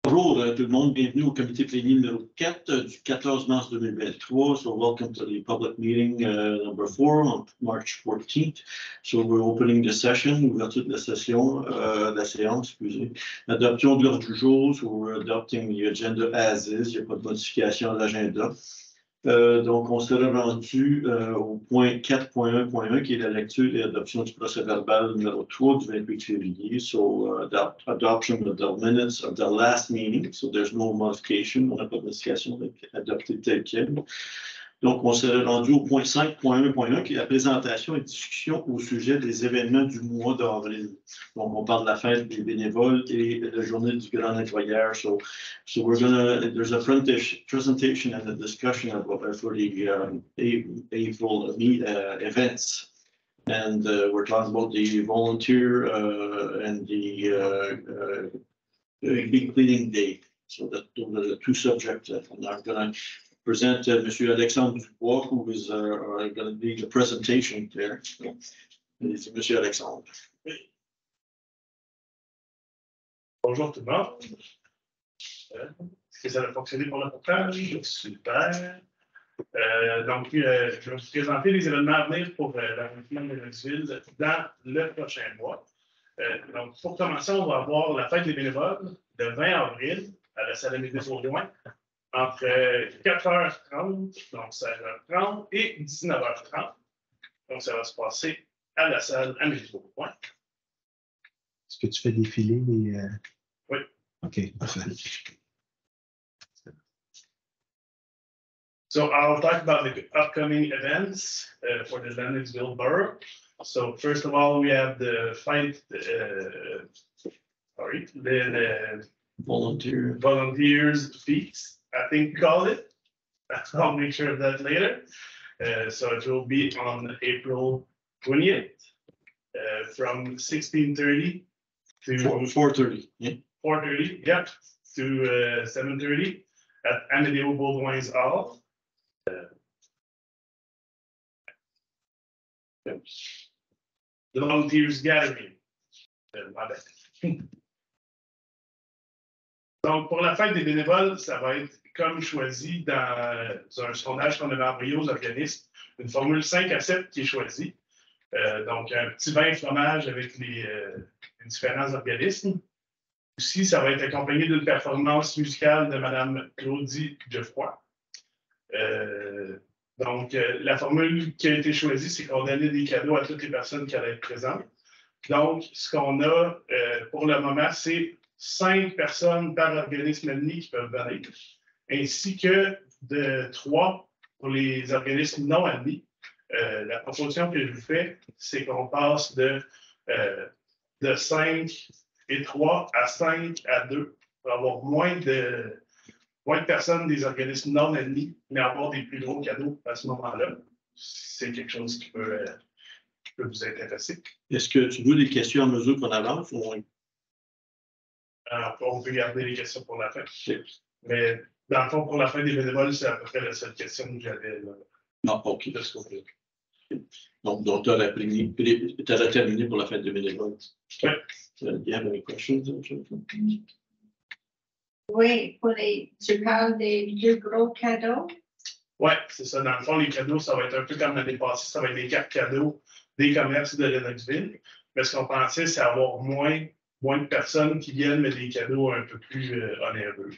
Bonjour tout le monde, bienvenue au comité plénier numéro 4 du 14 mars 2023. So welcome to the public meeting number 4 on March 14th. So we're opening the session, ouverture de la session, la séance, excusez. Adoption de l'ordre du jour, so we're adopting the agenda as is, il n'y a pas de modification à l'agenda. Donc, on serait rendu au point 4.1.1 qui est la lecture et l'adoption du procès-verbal numéro 3 du 28 février. So, adoption of the minutes of the last meeting. So, there's no modification. On n'a pas de modification adoptée telle quelle. Donc, on serait rendu au point 5.1.1 qui est la présentation et discussion au sujet des événements du mois d'avril. Donc, on parle de la fête des bénévoles et de la journée du grand nettoyeur. So there's a presentation and a discussion about for the April events. And we're talking about the volunteer and the big cleaning day. So those are the two subjects that I'm not going to present Monsieur Alexandre Dubois, who is going to be the presentation there. So, c'est Monsieur Alexandre. Bonjour tout le monde. Est-ce que ça a fonctionné pour le portage? Super. Donc, je vais vous présenter les événements à venir pour l'arrondissement de Lennoxville dans le prochain mois. Donc, pour commencer, on va avoir la fête des bénévoles le 20 avril à la salle Médias au loin entre 4h30, donc 16h30 et 19h30. Donc, ça va se passer à la salle à Médias au loin. Est-ce que tu fais défiler les... Oui. OK, parfait. So I'll talk about the upcoming events for the Lennoxville borough. So first of all, we have the fight, the volunteers feast, I think we call it. I'll make sure of that later. So it will be on April 20th from 16:30 to 4:30. Yeah. 4:30, yeah, to 7:30 at Amadeo Baudouin's Hall. The Volunteers Gathering. Donc, pour la fête des bénévoles, ça va être comme choisi dans un sondage qu'on avait envoyé aux organismes, une formule 5 à 7 qui est choisie. Donc, un petit vin et fromage avec les différents organismes. Aussi, ça va être accompagné d'une performance musicale de Mme Claudie Geoffroy. Donc, la formule qui a été choisie, c'est qu'on donnait des cadeaux à toutes les personnes qui allaient être présentes. Donc, ce qu'on a pour le moment, c'est 5 personnes par organisme admis qui peuvent venir, ainsi que de 3 pour les organismes non admis. La proposition que je vous fais, c'est qu'on passe de 5 et 3 à 5 à 2 pour avoir moins de personnes des organismes non admis, mais avoir des plus gros cadeaux à ce moment-là. C'est quelque chose qui peut vous intéresser. Est-ce que tu veux des questions à mesure qu'on avance? Alors, on peut garder les questions pour la fin. Mais dans le fond, pour la fin des bénévoles, c'est à peu près la seule question que j'avais. Non, OK. De ce côté. Donc tu as terminé pour la fête des bénévoles. Oui. Do you have any questions? Oui, tu parles des deux gros cadeaux? Oui, c'est ça. Dans le fond, les cadeaux, ça va être un peu comme l'année passée, ça va être des cartes cadeaux des commerces de Lennoxville. Mais ce qu'on pensait, c'est avoir moins de personnes qui viennent, mais des cadeaux un peu plus onéreux.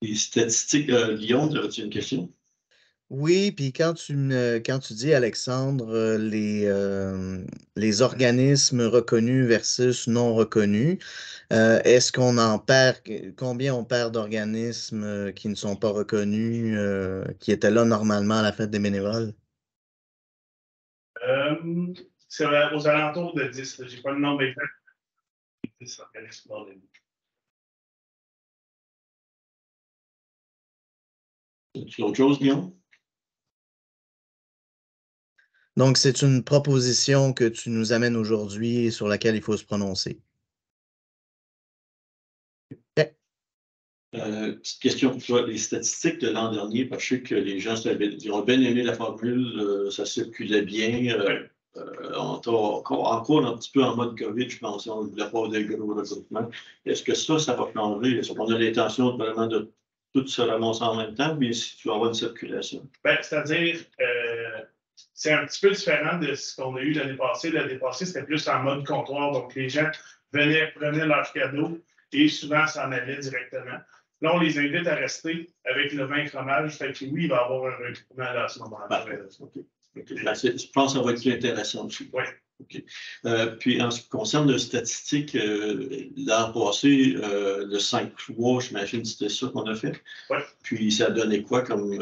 Les statistiques, Guillaume, as-tu une question? Oui, puis quand tu dis, Alexandre, les organismes reconnus versus non reconnus, est-ce qu'on en perd, combien on perd d'organismes qui ne sont pas reconnus, qui étaient là normalement à la fête des bénévoles? C'est aux alentours de 10. Je n'ai pas le nombre exact. 10 organismes non reconnus. As-tu autre chose, Guillaume? Donc, c'est une proposition que tu nous amènes aujourd'hui et sur laquelle il faut se prononcer. Okay. Petite question pour toi. Les statistiques de l'an dernier, parce que je sais que les gens ont bien aimé la formule, ça circulait bien. on est encore un petit peu en mode COVID, je pense. On ne voulait pas des gros regroupements. Est-ce que ça va changer? Est-ce qu'on a l'intention vraiment de tout se ramasser en même temps, mais si tu vas avoir une circulation? Ben, c'est-à-dire, c'est un petit peu différent de ce qu'on a eu l'année passée. L'année passée, c'était plus en mode comptoir. Donc, les gens venaient, prenaient leurs cadeaux et souvent s'en allaient directement. Là, on les invite à rester avec le vin fromage. Fait que oui, il va y avoir un regroupement là, à ce moment-là. Okay. Ben, je pense que ça va être plus intéressant aussi. Oui. Okay. Puis en ce qui concerne les statistiques, l'an passé, le 5-3, j'imagine que c'était ça qu'on a fait. Oui. Puis ça a donné quoi comme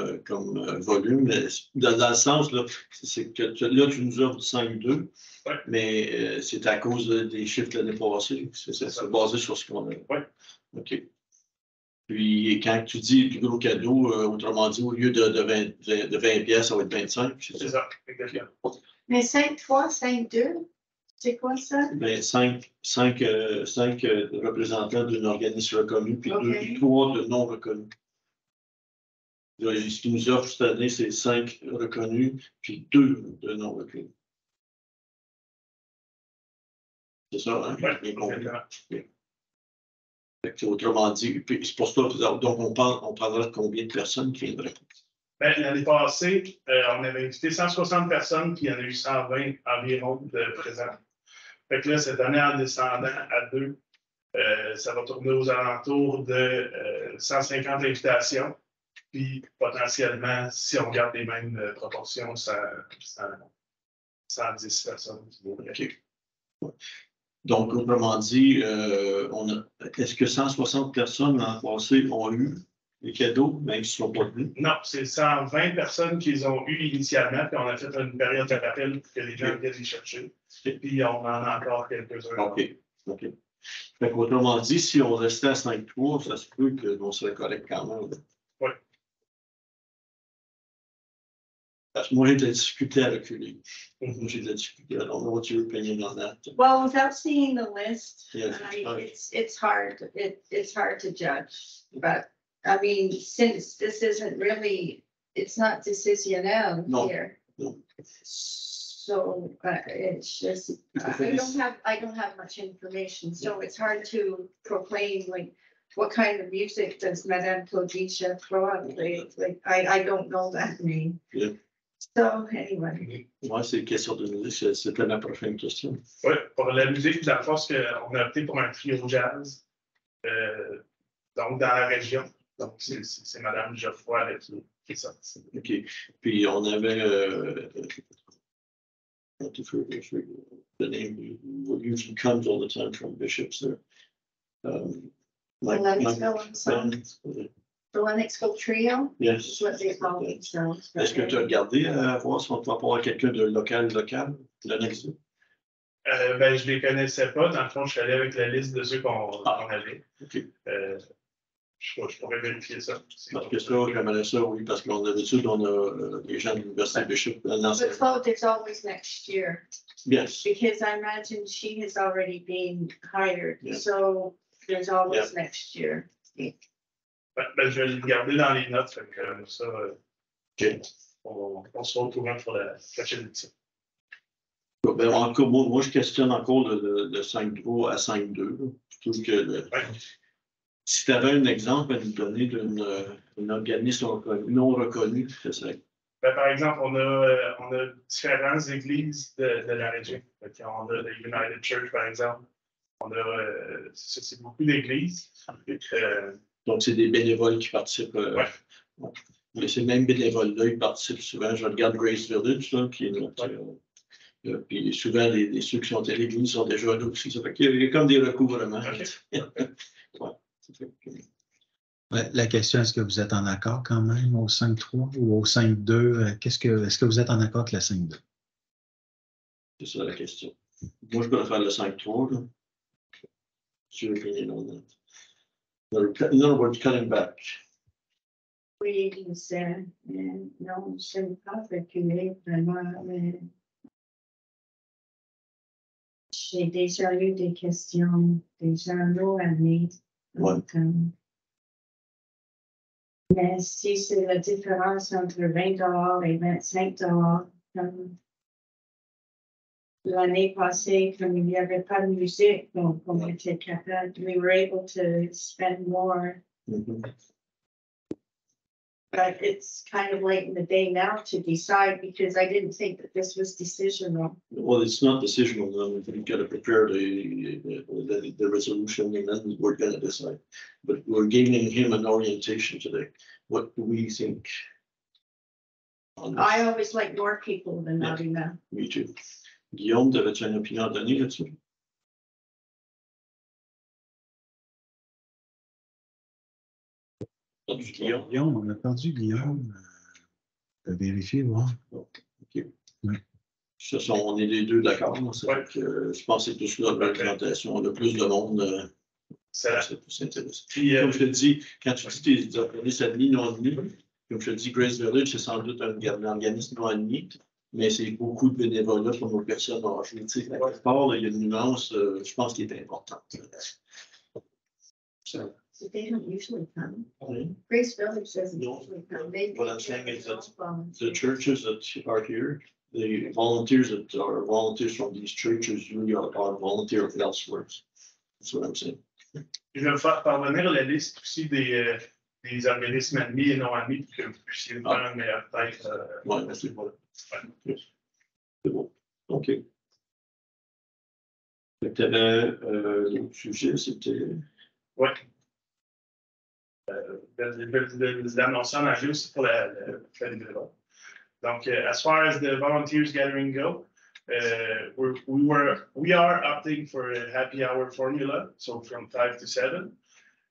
volume? Dans le sens, là, c'est que là, tu nous offres du 5-2, oui. Mais c'est à cause des chiffres de l'année passée. C'est basé sur ce qu'on a. Oui. OK. Puis quand tu dis plus gros cadeau, autrement dit, au lieu de 20 pièces, ça va être 25. C'est ça, exactement. Mais 5-3, 5-2, c'est quoi ça? Ben, 5 représentants d'un organisme reconnu, puis Okay. 3 de non reconnus. Là, ce qu'ils nous offrent cette année, c'est 5 reconnus, puis 2 de non reconnus. C'est ça, hein? Oui, exactement. Autrement dit, c'est pour ça, donc on parlera de combien de personnes qui viendraient? Ben, l'année passée, on avait invité 160 personnes, puis il y en a eu 120 environ de présents. Fait que là, cette année, en descendant à 2, ça va tourner aux alentours de 150 invitations. Puis potentiellement, si on garde les mêmes proportions, 110 personnes. OK. Donc, autrement dit, est-ce que 160 personnes l'an passé ont eu les cadeaux, même s'ils ne sont pas venus? Non, c'est 120 personnes qu'ils ont eu initialement, puis on a fait une période de rappel pour que les gens viennent les chercher. Et puis, on en a encore quelques-uns. OK. Fait qu'autrement dit, si on restait à 5-3, ça se peut qu'on serait correct quand même. Oui. Parce que moi, j'ai de la difficulté à reculer. J'ai de la difficulté. I don't know what your opinion on that. Well, without seeing the list, Yes, it's hard. It's hard to judge. But I mean, since this isn't really, it's not Visionnez No, here. no. So it's just I don't have much information, so it's hard to proclaim like what kind of music does Madame Claudicia Croix play? Like I don't know that name. Yeah. So anyway. Moi, c'est une question de musique, c'était ma prochaine question. Oui, pour la musique, dans le fond, on a opté pour un trio jazz, donc dans la région. Donc, c'est Mme Geoffroy là, qui est sortie. OK. Puis on avait the name usually comes all the time from bishops there. The Lennoxville Trio, Yes. is what they call themselves. Est-ce que tu as regardé à voir si on peut avoir quelqu'un de local, Lennoxville? Ben, je ne les connaissais pas. Dans le fond, je suis allé avec la liste de ceux qu'on avait. OK. Je pourrais vérifier ça. Parce que ça, j'aimerais ça, oui, parce qu'on a d'habitude, on a des gens de l'Université Bishop. The vote is always next year, Yes. because I imagine she has already been hired, Yeah. so there's always next year. Ben, je vais le garder dans les notes, fait que ça, OK. on sera au courant pour la prochaine édition. Ben, encore, moi, je questionne encore de 5-3 à 5-2. Je trouve que si tu avais un exemple à nous donner d'un organisme non reconnu, ce serait. Ben, par exemple, on a différentes églises de la région. On a la United Church, par exemple. C'est beaucoup d'églises. Donc, c'est des bénévoles qui participent. Mais ces mêmes bénévoles-là, ils participent souvent. Je regarde Grace Village, là, qui est notre. Puis souvent, ceux qui sont à l'église sont déjà là aussi. Ça fait qu'il y a comme des recouvrements. Ouais, la question, est-ce que vous êtes en accord quand même au 5-3 ou au 5-2? Est-ce que vous êtes en accord avec le 5-2? C'est ça la question. Moi, je préfère le 5-3. Sur in other words, cutting back. Oui, non, je n'ai pas reculé vraiment, mais j'ai déjà eu des questions, des gens l'ont amené. Donc, mais si c'est la différence entre $20 et $25, l'année passée, comme il n'y avait pas de musique, donc on était capable, we were able to spend more. But it's kind of late in the day now to decide because I didn't think that this was decisional. Well, it's not decisional, then we've got to prepare the resolution and then we're gonna decide. But we're giving him an orientation today. What do we think? On this? I always like more people than not enough. Me too. Guillaume, t'avais-tu une opinion à donner là-dessus? Guillaume? Guillaume, on a perdu Guillaume. Vérifier, voir. OK. Oui. On est les deux d'accord. Ouais. Je pense que c'est tous là de la présentation. On a plus de monde. C'est plus intéressant. Puis, Comme je te dis, quand tu dis tes organismes admis, non admis, comme je te dis, Grace Village, c'est sans doute un organisme non admis, mais c'est beaucoup de bénévolat pour nos personnes âgées. Tu sais, quelque part, il y a une nuance, je pense, qui est importante. Ça, They don't usually come. oui. Grace Village doesn't No. usually come. They What I'm saying is that volunteer. The churches that are here, the volunteers that are volunteers from these churches usually are volunteers elsewhere. That's what I'm saying. je vais vous faire parvenir la liste aussi des organismes admis et non admis pour que vous puissiez faire une meilleure tête. Ouais, merci. Voilà. C'est bon. OK. Fait que t'avais l'autre sujet, c'était. Oui. L'annoncer en anglais aussi pour la débat. Donc, as far as the volunteers gathering go, we are opting for a happy hour formula, so from 5 to 7.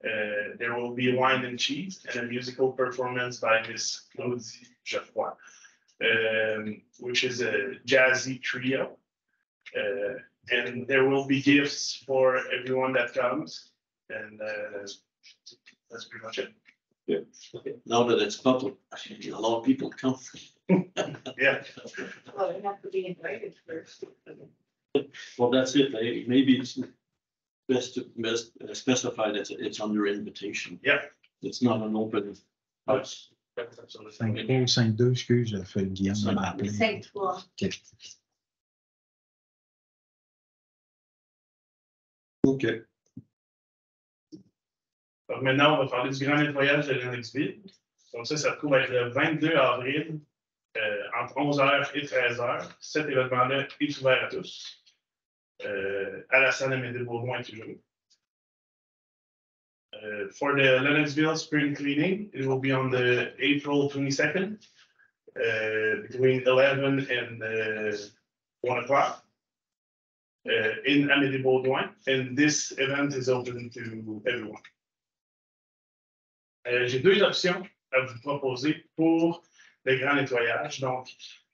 There will be wine and cheese and a musical performance by Miss Claudie Geoffroy, which is a jazzy trio. And there will be gifts for everyone that comes. And that's pretty much it. Yeah. Okay. Now that it's public, a lot of people come. Yeah. Well, they have to be invited first. Well, that's it. Maybe it's best to specify that it's under invitation. Yeah. It's not an open house. That's absolutely 5-3 ou 5-2, excuse, j'ai fait Guillaume m'a appelé. 5-3. OK. OK. Donc maintenant, on va parler du grand nettoyage de Lennoxville. Donc ça se trouve être le 22 avril, entre 11h et 13h. Cet événement-là est ouvert à tous. À la salle Amédée Beaudoin toujours. For the Lennoxville spring cleaning, it will be on the April 22nd, between 11 and 1 o'clock. In Amédée Beaudoin, and this event is open to everyone. J'ai deux options à vous proposer pour le grand nettoyage. Donc,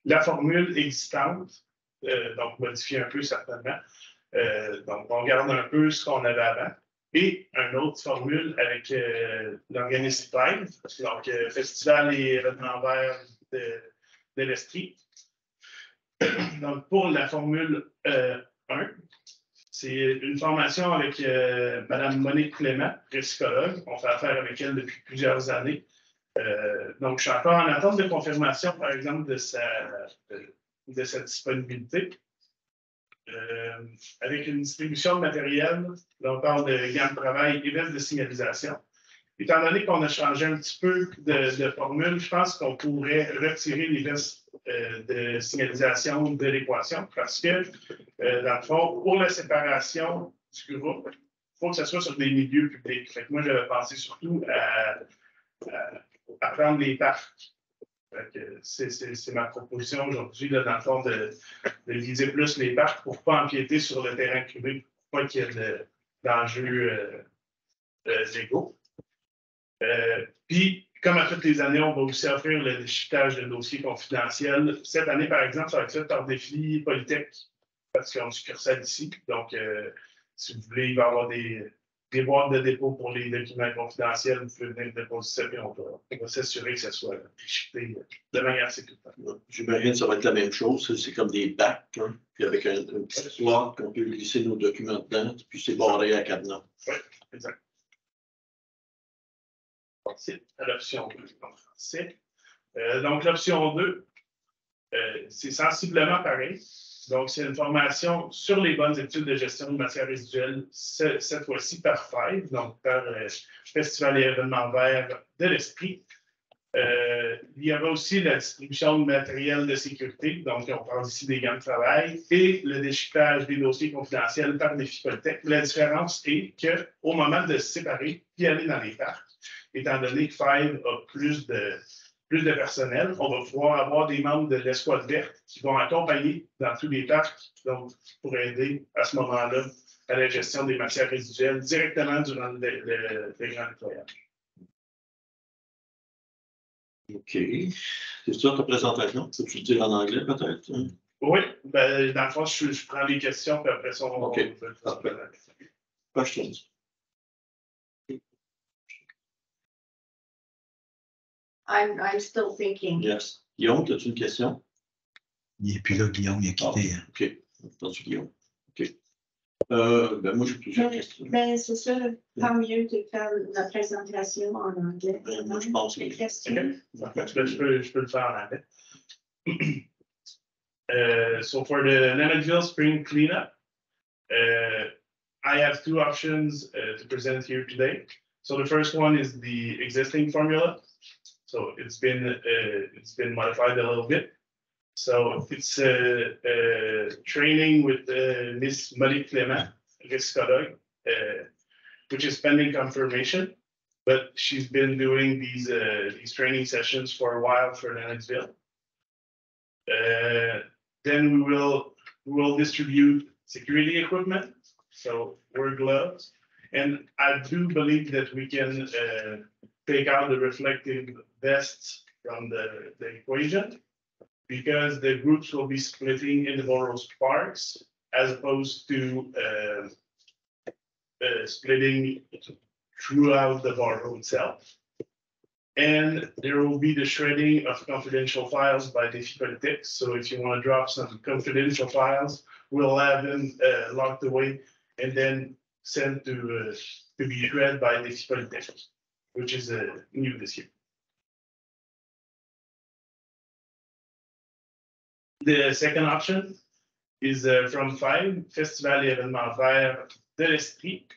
la formule existante, donc modifiée un peu certainement. Donc, on garde un peu ce qu'on avait avant. Et une autre formule avec l'organisme Pride, donc Festival et événements verts de l'Estrie. Donc, pour la formule 1, c'est une formation avec Mme Monique Clément, psychologue. On fait affaire avec elle depuis plusieurs années. Donc, je suis encore en attente de confirmation, par exemple, de sa disponibilité. Avec une distribution de matériel, là, on parle de gamme de travail et vestes de signalisation. Étant donné qu'on a changé un petit peu de formule, je pense qu'on pourrait retirer les vestes de signalisation de l'équation parce que, dans le fond, pour la séparation du groupe, il faut que ce soit sur des milieux publics. Fait que moi, j'avais pensé surtout à prendre les parcs. C'est ma proposition aujourd'hui, dans le fond, de viser plus les parcs pour ne pas empiéter sur le terrain privé, pour pas qu'il y ait d'enjeux légaux. Puis, comme à toutes les années, on va aussi offrir le déchiquetage de dossiers confidentiels. Cette année, par exemple, ça va être fait par Défi Polytech, parce qu'on a une succursale ici. Donc, si vous voulez, il va y avoir des boîtes de dépôt pour les documents confidentiels. Vous pouvez venir déposer ça, puis on va s'assurer que ça soit déchiqueté de manière sécuritaire. J'imagine que ça va être la même chose. C'est comme des bacs, hein, puis avec un petit slot qu'on peut glisser nos documents dedans, puis c'est barré à cadenas. Oui, exact. C'est l'option 2 en français. Donc, l'option 2, c'est sensiblement pareil. Donc, c'est une formation sur les bonnes études de gestion de matières résiduelles, cette fois-ci par FIVE, donc par Festival et événements verts de l'Esprit. Il y aura aussi la distribution de matériel de sécurité, donc on parle ici des gants de travail, et le déchiquetage des dossiers confidentiels par des Défipolytech. La différence est qu'au moment de se séparer et aller dans les parcs, étant donné que Five a plus de personnel, on va pouvoir avoir des membres de l'escouade verte qui vont accompagner dans tous les parcs, donc pour aider à ce moment-là à la gestion des matières résiduelles directement durant le grand nettoyage. OK. C'est ça ta présentation? Peux-tu le dire en anglais, peut-être? Oui, ben, dans le fond, je prends les questions, puis après ça, on OK. Questions? I'm still thinking. Yes. Guillaume, as-tu une question? Il n'est plus là, Guillaume, il a quitté. Ah, OK. Entendu, Guillaume. OK. Ben, moi, j'ai plusieurs questions. Ben, c'est ça, pas mieux de faire la présentation en anglais. Ben, moi, je pense que Les oui. questions. Je peux le faire en anglais. So for the Lennoxville spring cleanup, I have two options to present here today. So the first one is the existing formula. So it's been modified a little bit. So it's training with Miss Marie Clément, Riscologue, which is pending confirmation. But she's been doing these training sessions for a while for Lennoxville. Then we will distribute security equipment, so wear gloves, and I do believe that we can take out the reflective vests from the equation, because the groups will be splitting in the borough's parks as opposed to splitting throughout the borough itself. And there will be the shredding of confidential files by Défipolytech. So if you want to drop some confidential files, we'll have them locked away and then sent to be shredded by Défipolytech, which is new this year. The second option is from FIVE, Festival et événements verts de l'Esprit.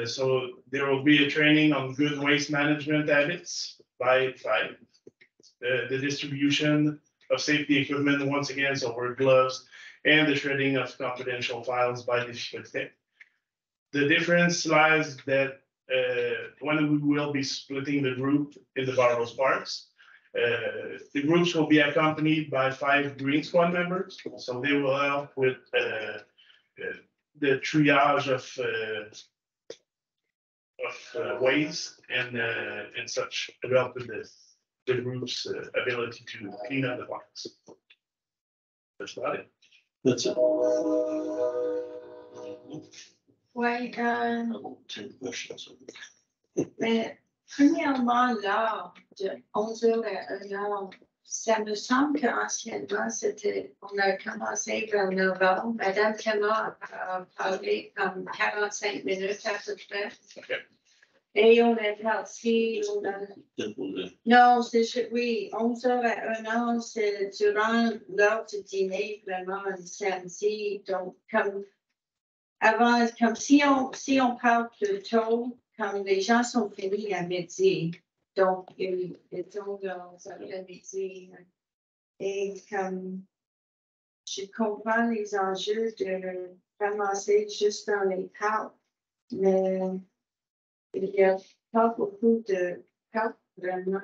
So there will be a training on good waste management habits by FIVE. The distribution of safety equipment, once again, so wear gloves, and the shredding of confidential files by Défipolytech. The difference lies that when we will be splitting the group in the borough's parks, the groups will be accompanied by 5 Green Squad members, so they will help with the triage of waste and such, to help with the group's ability to clean up the parks. That's about it. That's it. Ouais, 10 questions. mais premièrement, l'heure de 11h à 1h, ça me semble qu'anciennement, on a commencé vers 9h. Madame Clément a parlé comme 45 minutes à peu près. Okay. Et on est parti. Non, oui, 11h à 1h, c'est durant l'heure du dîner, vraiment, le samedi. Donc, avant, comme si on parle plus tôt, comme les gens sont finis à midi, donc ils sont dans l'après-midi. Et comme je comprends les enjeux de ramasser juste dans les parcs, mais il n'y a pas beaucoup de parcs vraiment,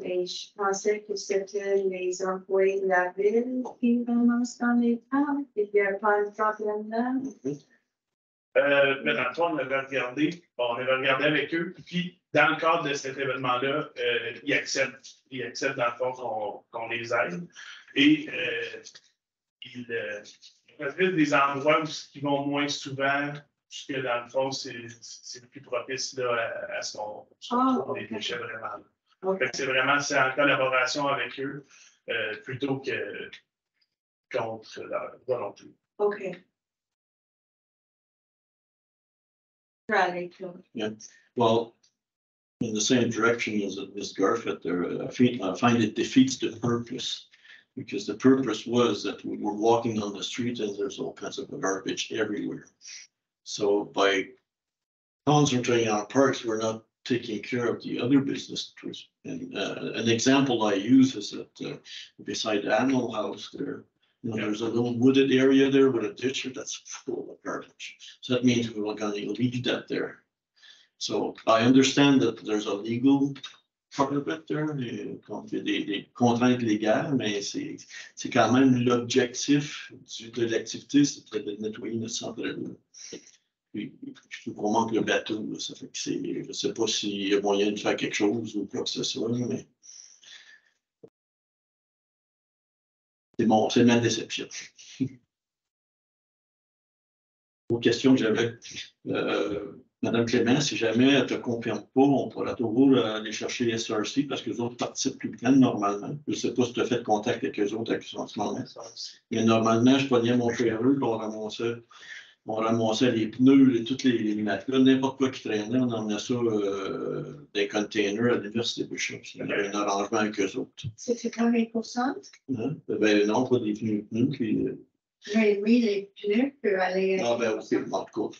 et je pensais que c'était les employés de la ville qui ramassent dans les parcs. Il n'y a pas de problème là. Mais dans le fond, on avait regardé avec eux, puis dans le cadre de cet événement-là, ils acceptent dans le fond qu'on les aide. Et ils préfèrent des endroits où ils vont moins souvent, puisque dans le fond, c'est le plus propice là, à ce qu'on les déchets vraiment. Okay. C'est en collaboration avec eux plutôt que contre leur volonté. OK. Right. Yeah. Well, in the same direction as Ms. Garfit, I find it defeats the purpose Because the purpose was that we were walking on the street and there's all kinds of garbage everywhere. So by concentrating on parks, we're not taking care of the other business. And an example I use is that beside the animal house there, there's a little wooded area there with a ditch that's full of garbage. So that means we're going to leave that there. So I understand that there's a legal part of it there, des contraintes légales, mais c'est quand même l'objectif de l'activité, c'est de nettoyer notre centre-là. Puis, il faut qu'on manque le bateau, là, ça fait que c'est, je ne sais pas s'il y a moyen de faire quelque chose ou quoi que ce soit, mais c'est bon, c'est ma déception. Aux questions que j'avais, Madame Clément, si jamais elle ne te confirme pas, on pourra toujours aller chercher les SRC parce que les autres participent plus bien normalement. Je ne sais pas si tu as fait contact avec eux autres en ce moment. Mais normalement, je prenais mon trailer et on ramassait les pneus, toutes les matelas, n'importe quoi qui traînait, on emmenait ça dans des containers à l'Université Bishop. Il y avait un arrangement avec eux autres. C'était combien de pourcent? Hein? Ben non, pas des pneus. Puis, oui, les pneus peuvent aller. Ah ben aussi, en tout cas.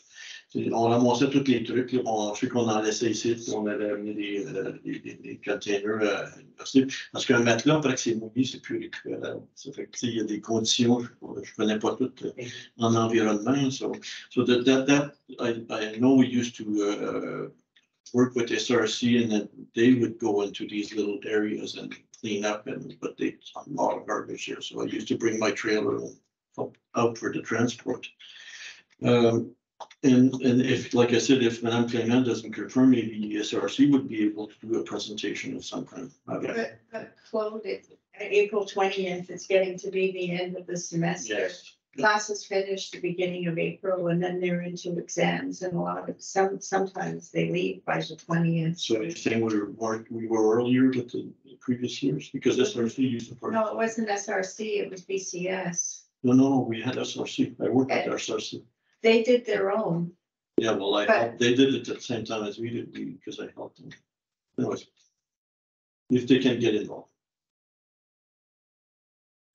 On ramassait tous les trucs, là, je sais qu'on en laissait ici, puis on avait amené des containers à l'université. Parce qu'un matelas, après que c'est mouillé, c'est plus récupérable. Ça fait que, il y a des conditions, je ne connais pas toutes en environnement. So that I know we used to work with SRC and then they would go into these little areas and clean up, but they a lot of garbage here. So I used to bring my trailer out for the transport. And if, like I said, if Madame Clément doesn't confirm, maybe SRC would be able to do a presentation of some kind. But Claude, April 20th, it's getting to be the end of the semester. Yes. Classes finish the beginning of April and then they're into exams and a lot of, sometimes they leave by the 20th. So you're saying we were earlier with the previous years because SRC used the first. No, it wasn't SRC, it was BCS. No, we had SRC. I worked at SRC. They did their own. Yeah, well, they did it at the same time as we did because I helped them. Anyways, if they can get involved.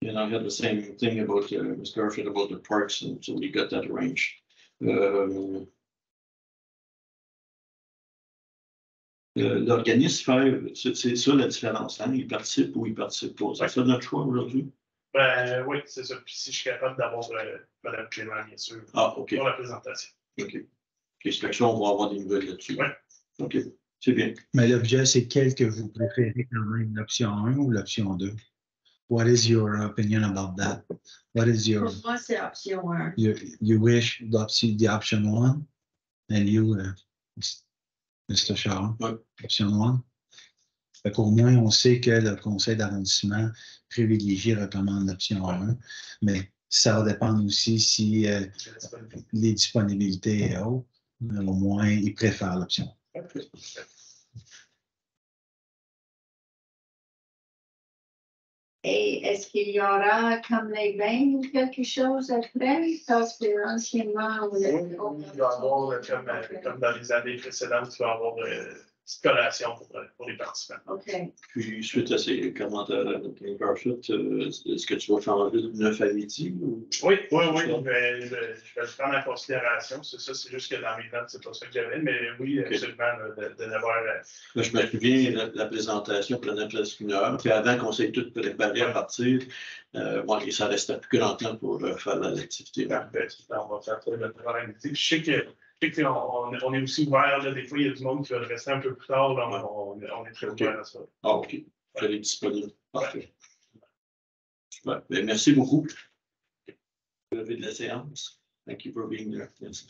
And I had the same thing about Ms. Garfield about the parks, and so we got that arranged. L'organisme, c'est ça la différence, hein? Il participe ou il participe pas. C'est ça notre choix aujourd'hui? Ben oui, c'est ça. Puis si je suis capable d'avoir Mme Clément, bien sûr, OK. pour la présentation. OK. Question, on va avoir des nouvelles là-dessus. Oui. OK. C'est bien. Mais l'objet, c'est quel que vous préférez quand même, l'option 1 ou l'option 2? What is your opinion about that? What is your... Pour moi, c'est option 1. You wish the option 1? And you, Mr. Charles, Oui. option 1? Fait qu'au moins, on sait que le conseil d'arrondissement privilégié recommande l'option 1, mais ça va dépendre aussi si les disponibilités est haut. Au moins, ils préfèrent l'option. Et est-ce qu'il y aura comme les bains ou quelque chose après? Parce que anciennement, Oui, il va y avoir, comme dans les années précédentes, il va y avoir petite collation pour les participants. OK. Puis, suite à ces commentaires de Garfield, est-ce que tu vas changer de 9 à midi? Ou... Oui, je vais le prendre en considération. C'est ça, c'est juste que dans mes notes, c'est pas ça que j'avais, mais oui, Okay. absolument, de l'avoir. Je me souviens, la présentation prenait presque 1 heure. Puis avant qu'on s'est tout préparé à partir, et ça restait plus grand temps pour faire l'activité. Parfait. On va faire ça le après-midi. Je sais qu'on est aussi ouvert, là, des fois, il y a du monde qui va rester un peu plus tard, là, on est très ouvert à ça. Ah, OK. Elle est disponible. Parfait. Super. Bien, merci beaucoup. Vous avez de la séance. Thank you for being there. Yes.